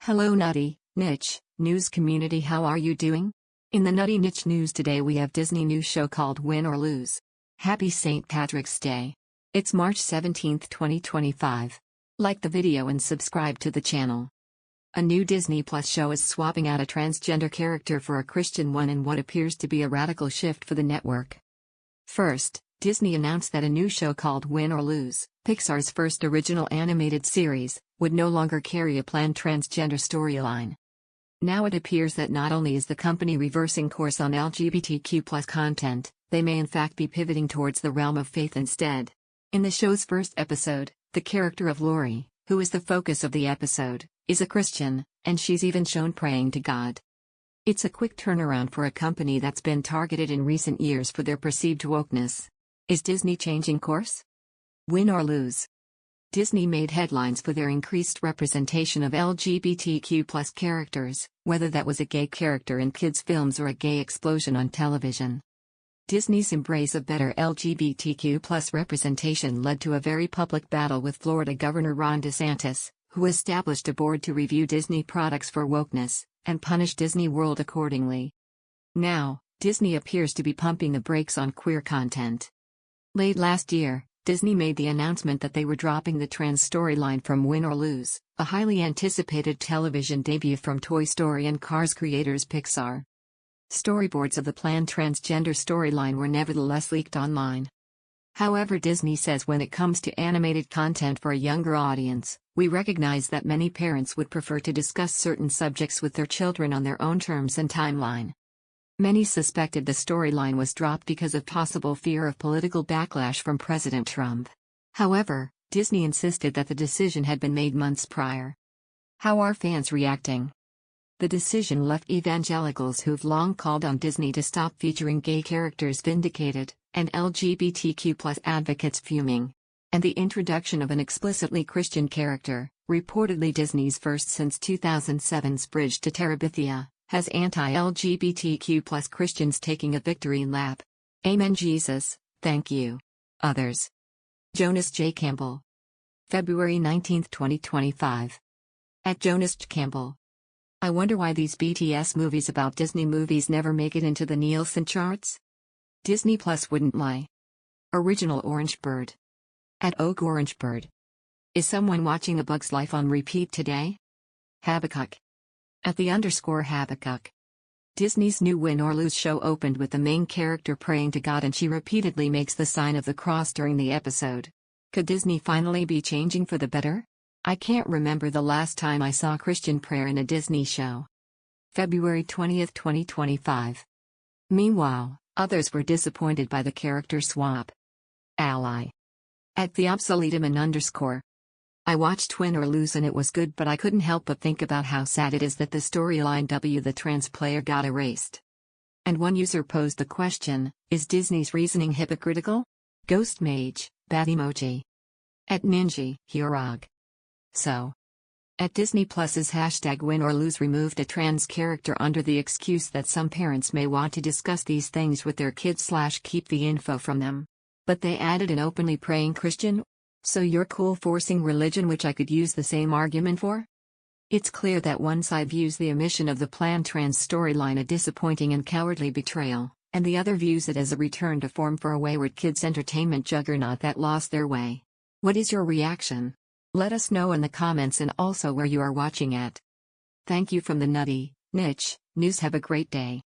Hello Nutty, Niche, news community, how are you doing? In the Nutty Niche news today we have Disney new show called Win or Lose. Happy St. Patrick's Day. It's March 17, 2025. Like the video and subscribe to the channel. A new Disney Plus show is swapping out a transgender character for a Christian one in what appears to be a radical shift for the network. First, Disney announced that a new show called Win or Lose, Pixar's first original animated series, would no longer carry a planned transgender storyline. Now it appears that not only is the company reversing course on LGBTQ+ content, they may in fact be pivoting towards the realm of faith instead. In the show's first episode, the character of Laurie, who is the focus of the episode, is a Christian, and she's even shown praying to God. It's a quick turnaround for a company that's been targeted in recent years for their perceived wokeness. Is Disney changing course? Win or lose? Disney made headlines for their increased representation of LGBTQ+ characters, whether that was a gay character in kids' films or a gay explosion on television. Disney's embrace of better LGBTQ+ representation led to a very public battle with Florida Governor Ron DeSantis, who established a board to review Disney products for wokeness, and punish Disney World accordingly. Now, Disney appears to be pumping the brakes on queer content. Late last year, Disney made the announcement that they were dropping the trans storyline from Win or Lose, a highly anticipated television debut from Toy Story and Cars creators Pixar. Storyboards of the planned transgender storyline were nevertheless leaked online. However, Disney says when it comes to animated content for a younger audience, we recognize that many parents would prefer to discuss certain subjects with their children on their own terms and timeline. Many suspected the storyline was dropped because of possible fear of political backlash from President Trump. However, Disney insisted that the decision had been made months prior. How are fans reacting? The decision left evangelicals who've long called on Disney to stop featuring gay characters vindicated, and LGBTQ+ advocates fuming. And the introduction of an explicitly Christian character, reportedly Disney's first since 2007's Bridge to Terabithia, has anti-LGBTQ+ Christians taking a victory lap. Amen Jesus, thank you. Others. Jonas J. Campbell. February 19, 2025. At Jonas J. Campbell. I wonder why these BTS movies about Disney movies never make it into the Nielsen charts? Disney Plus wouldn't lie. Original Orange Bird. At Oak Orange Bird. Is someone watching A Bug's Life on repeat today? Habakkuk. At the _Habakkuk. Disney's new Win or Lose show opened with the main character praying to God and she repeatedly makes the sign of the cross during the episode. Could Disney finally be changing for the better? I can't remember the last time I saw Christian prayer in a Disney show. February 20, 2025. Meanwhile, others were disappointed by the character swap. Ally. At the obsoletum and _. I watched Win or Lose and it was good, but I couldn't help but think about how sad it is that the storyline the trans player got erased. And one user posed the question, is Disney's reasoning hypocritical? Ghost Mage, bat emoji. At Ninja, Hirag. So. At Disney Plus's #Win or Lose removed a trans character under the excuse that some parents may want to discuss these things with their kids / keep the info from them. But they added an openly praying Christian? So you're cool forcing religion, which I could use the same argument for? It's clear that one side views the omission of the planned trans storyline a disappointing and cowardly betrayal, and the other views it as a return to form for a wayward kids' entertainment juggernaut that lost their way. What is your reaction? Let us know in the comments and also where you are watching at. Thank you from the Nutty Niche News. Have a great day.